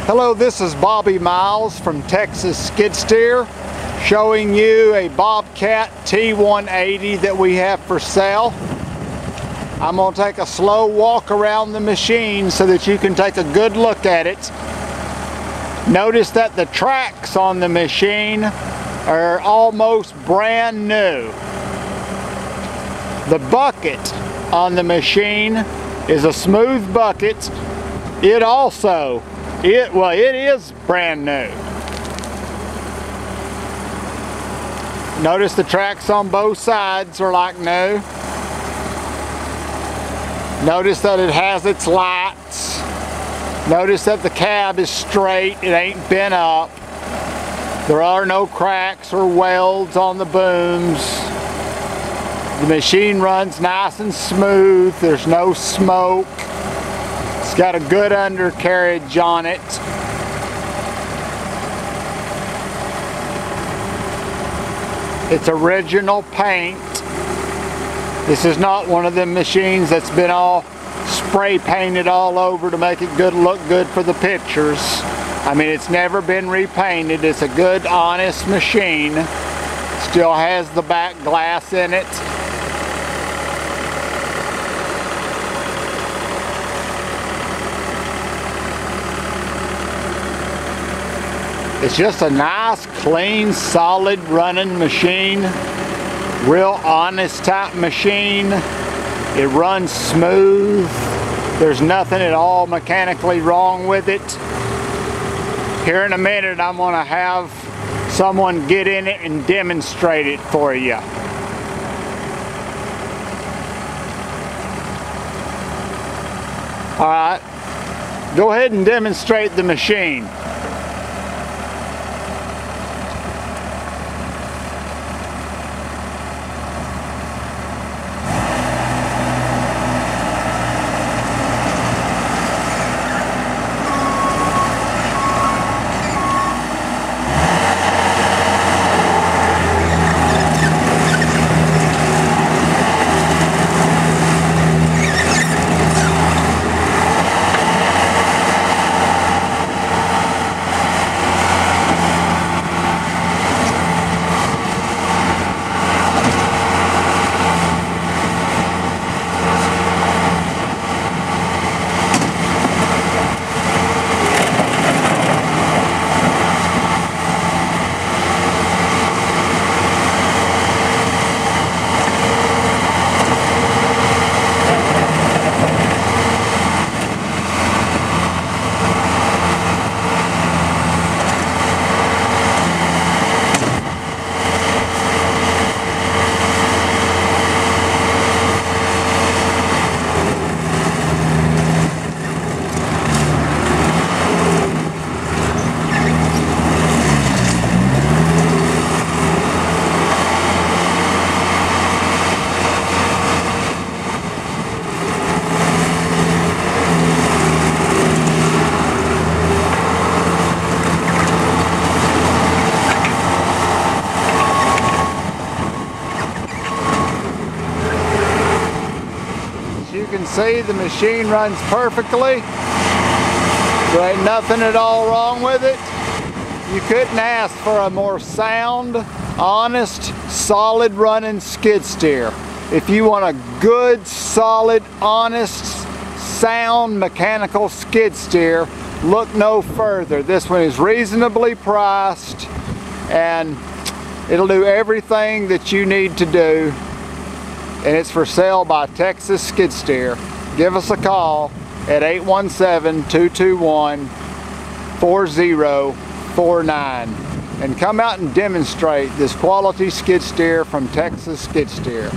Hello, this is Bobby Miles from Texas Skid Steer, showing you a Bobcat T180 that we have for sale. I'm going to take a slow walk around the machine so that you can take a good look at it. Notice that the tracks on the machine are almost brand new. The bucket on the machine is a smooth bucket. It is brand new. Notice the tracks on both sides are like new. Notice that it has its lights. Notice that the cab is straight, it ain't bent up. There are no cracks or welds on the booms. The machine runs nice and smooth, there's no smoke. It's got a good undercarriage on it. It's original paint. This is not one of them machines that's been all spray painted all over to make it look good for the pictures. I mean, it's never been repainted. It's a good, honest machine. Still has the back glass in it. It's just a nice, clean, solid running machine. Real honest type machine. It runs smooth. There's nothing at all mechanically wrong with it. Here in a minute, I'm going to have someone get in it and demonstrate it for you. All right, go ahead and demonstrate the machine. You can see the machine runs perfectly. There ain't nothing at all wrong with it. You couldn't ask for a more sound, honest, solid running skid steer. If you want a good, solid, honest, sound mechanical skid steer, look no further. This one is reasonably priced and it'll do everything that you need to do. And it's for sale by Texas Skid Steer. Give us a call at 817-221-4049 and come out and demonstrate this quality skid steer from Texas Skid Steer.